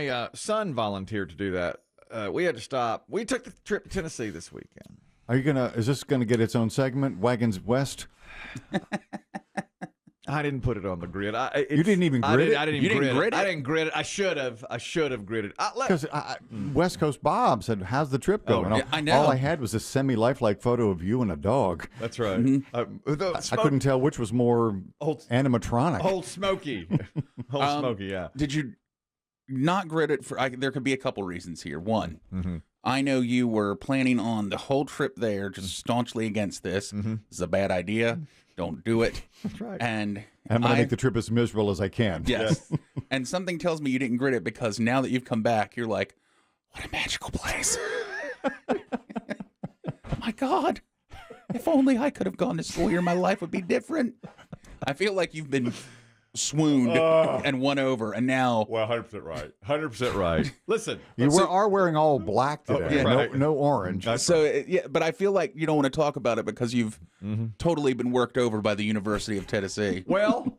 my son volunteered to do that. We had to stop. We took the trip to Tennessee this weekend. Is this gonna get its own segment? Wagons West? I didn't put it on the grid. You didn't even grid it? I didn't You grid didn't it. grid it? I didn't grid it. I should have gridded. Because West Coast Bob said, "How's the trip going?" yeah, I know. All I had was a semi-lifelike photo of you and a dog. That's right. I couldn't tell which was more animatronic. Old Smokey. Old Smokey, yeah. Did you not grid it for? There could be a couple reasons here. One, I know you were planning on the whole trip there, just staunchly against this. This is a bad idea. Don't do it. That's right. And I'm going to make the trip as miserable as I can. Yes. And something tells me you didn't grid it because now that you've come back, you're like, what a magical place. My God. If only I could have gone to school here, my life would be different. I feel like you've been swooned and won over, and now... Well, 100% right. 100% right. Listen. You are wearing all black today. right. No orange. But I feel like you don't want to talk about it because you've totally been worked over by the University of Tennessee. Well,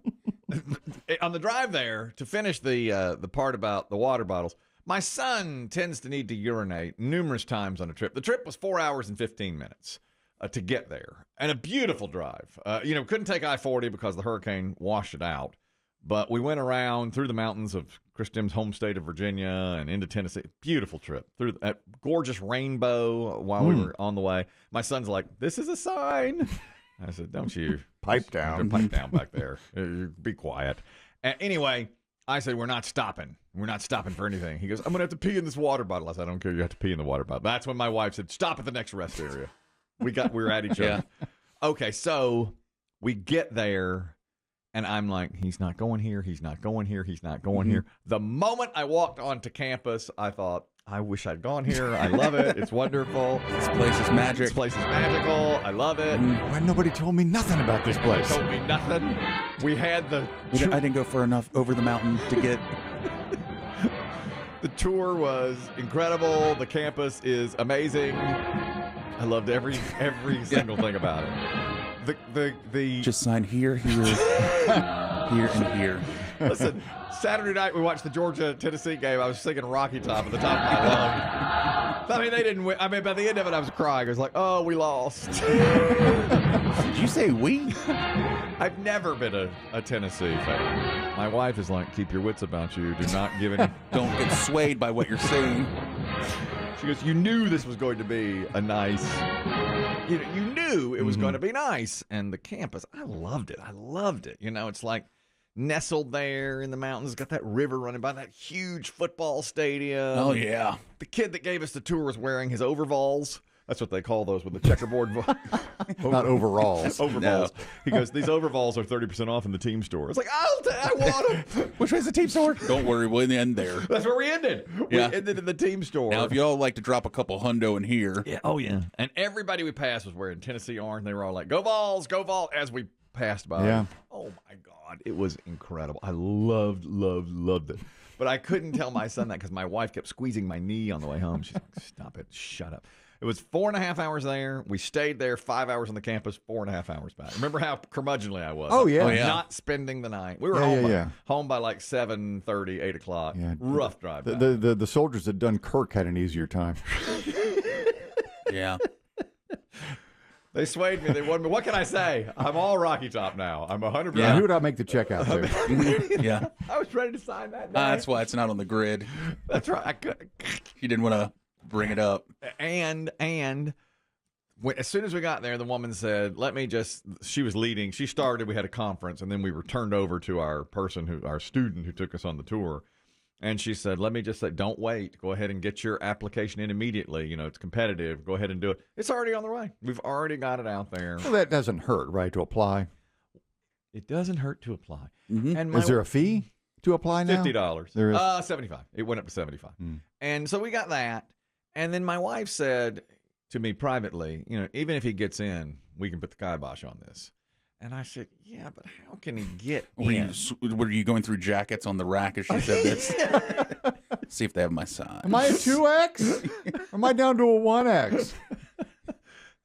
on the drive there, to finish the part about the water bottles, my son tends to need to urinate numerous times on a trip. The trip was 4 hours and 15 minutes to get there, and a beautiful drive. Couldn't take I-40 because the hurricane washed it out, but we went around through the mountains of Chris Demm's home state of Virginia and into Tennessee. Beautiful trip through that gorgeous rainbow while we were on the way. My son's like, "This is a sign." I said, "Don't you Pipe down. Pipe down back there. Be quiet." Anyway, I said, "We're not stopping. We're not stopping for anything." He goes, "I'm going to have to pee in this water bottle." I said, "I don't care. You have to pee in the water bottle." That's when my wife said, "Stop at the next rest area." We were at each other. Okay, so we get there, and I'm like, he's not going here. He's not going here. He's not going here. The moment I walked onto campus, I thought, I wish I'd gone here. I love it. It's wonderful. This place is magic. This place is magical. I love it. Why nobody told me nothing about this place? Told me nothing. We had the... I didn't go far enough over the mountain to get... The tour was incredible. The campus is amazing. I loved every single thing about it. The Just sign here, here, here, and here. Listen, Saturday night we watched the Georgia-Tennessee game. I was singing Rocky Top at the top of my lungs. I mean, they didn't win. I mean, by the end of it, I was crying. I was like, "Oh, we lost." Did you say we? I've never been a Tennessee fan. My wife is like, "Keep your wits about you. Do not give any." Don't get swayed by what you're saying. She goes, "You knew this was going to be a nice, you knew it was going to be nice." And the campus, I loved it. It's like nestled there in the mountains, got that river running by, that huge football stadium. Oh, yeah. The kid that gave us the tour was wearing his overalls. That's what they call those with the checkerboard. Not overalls. Overalls. No. He goes, "These overalls are 30% off in the team store." It's like, I want them. Which way's the team store? Don't worry, we'll end there. That's where we ended. Yeah. We ended in the team store. Now, if y'all like to drop a couple hundo in here. Yeah. Oh, yeah. And everybody we passed was wearing Tennessee orange. They were all like, "Go Vols, go Vols," as we passed by. Yeah. Oh, my God. It was incredible. I loved it. But I couldn't tell my son that because my wife kept squeezing my knee on the way home. She's like, "Stop it. Shut up." It was 4.5 hours there. We stayed there 5 hours on the campus, 4.5 hours back. Remember how curmudgeonly I was? Oh, yeah. Not spending the night. We were home by like 7:30, 8 o'clock. Yeah. Rough drive back. The soldiers at Dunkirk had an easier time. Yeah. They swayed me. They won me. What can I say? I'm all Rocky Top now. I'm 100%. Yeah. Who did I make the check out to? Yeah. I was ready to sign that. That's why it's not on the grid. That's right. You didn't want to bring it up. And as soon as we got there, the woman said, she was leading. She started, we had a conference, and then we were turned over to our student who took us on the tour. And she said, "Let me just say, don't wait. Go ahead and get your application in immediately. It's competitive. Go ahead and do it. It's already on the way. We've already got it out there." Well, that doesn't hurt, right, to apply? It doesn't hurt to apply. Mm-hmm. And is there a fee to apply now? $50. There is? $75. It went up to $75. And so we got that. And then my wife said to me privately, "Even if he gets in, we can put the kibosh on this." And I said, "Yeah, but how can he get in?" Were you going through jackets on the rack as she said this? See if they have my size. Am I a 2X? Or am I down to a 1X? That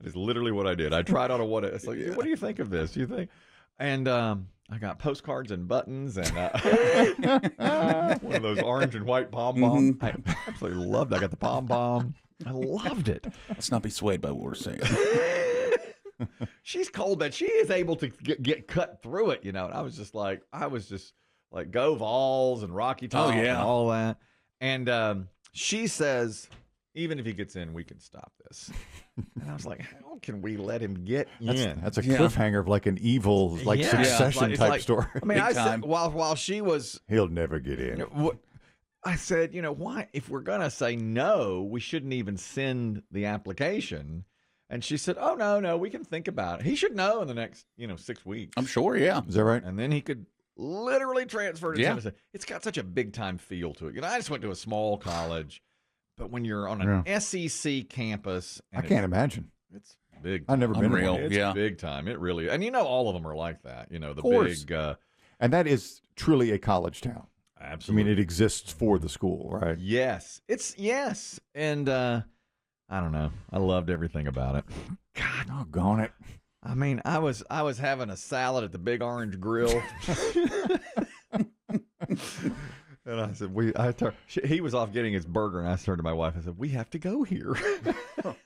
is literally what I did. I tried on a 1X. It's like, "What do you think of this? You think?" And I got postcards and buttons and one of those orange and white pom-poms. I absolutely loved it. I got the pom-pom. I loved it. Let's not be swayed by what we're saying. She's cold, but she is able to get cut through it, And I was just like, go Vols and Rocky Top and all that. And she says, even if he gets in, we can stop this. And I was like, how can we let him get in? That's a cliffhanger of like an evil, Succession type story. I mean, I said, while she was... He'll never get in. I said, why? If we're going to say no, we shouldn't even send the application. And she said, oh, no, we can think about it. He should know in the next, 6 weeks. I'm sure, yeah. Is that right? And then he could literally transfer to Tennessee. It's got such a big-time feel to it. I just went to a small college, but when you're on an SEC campus... I can't imagine. It's big. I've never been real. there. It's big time. It really... And all of them are like that. The big... and that is truly a college town. Absolutely. I mean, it exists for the school, right? Yes. Yes. And... I don't know. I loved everything about it. God, doggone it. I mean, I was having a salad at the Big Orange Grill. And I said, he was off getting his burger, and I turned to my wife. I said, we have to go here.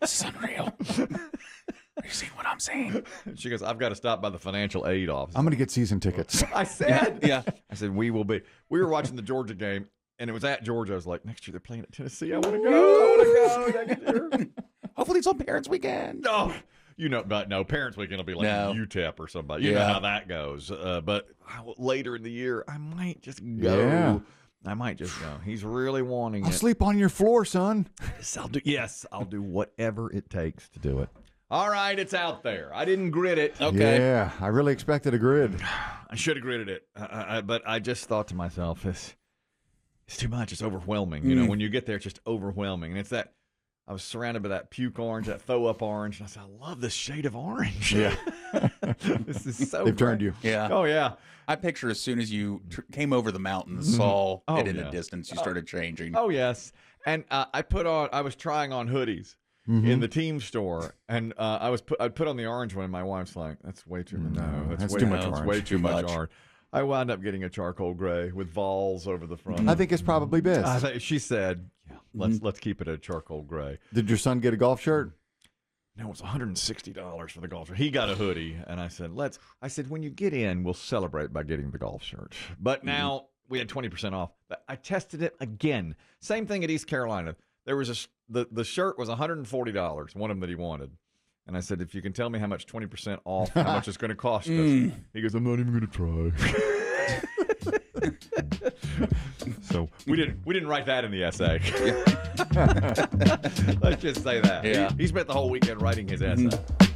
This is unreal. Are you seeing what I'm saying? And she goes, I've got to stop by the financial aid office. I'm going to get season tickets. I said. Yeah. I said, we were watching the Georgia game. And it was at Georgia. I was like, next year they're playing at Tennessee. I want to go. Next year. Hopefully it's on Parents Weekend. No. But no, Parents Weekend will be like UTEP or somebody. You know how that goes. But later in the year, I might just go. Yeah. I might just go. He's really wanting I'll sleep on your floor, son. I'll do whatever it takes to do it. All right, it's out there. I didn't grid it. Okay. Yeah, I really expected a grid. I should have gridded it. But I just thought to myself, it's too much. It's overwhelming. When you get there, it's just overwhelming. And it's that I was surrounded by that puke orange, that faux up orange. And I said, I love this shade of orange. Yeah. This is so They've great. turned you. Yeah. Oh, yeah. I picture as soon as you came over the mountains, saw it in the distance, you started changing. Oh, yes. And I was trying on hoodies in the team store. And I'd put on the orange one, and my wife's like, that's way too much. No, that's too much That's orange. way too much orange. I wound up getting a charcoal gray with Vols over the front. I think it's probably best. She said, let's keep it a charcoal gray. Did your son get a golf shirt? No, it's $160 for the golf shirt. He got a hoodie, and I said, when you get in, we'll celebrate by getting the golf shirt. But now we had 20% off. I tested it again. Same thing at East Carolina. There was the shirt was $140, one of them that he wanted. And I said, if you can tell me how much 20% off, how much it's going to cost us. He goes, I'm not even going to try. So we didn't write that in the essay. Let's just say that. Yeah. He spent the whole weekend writing his essay.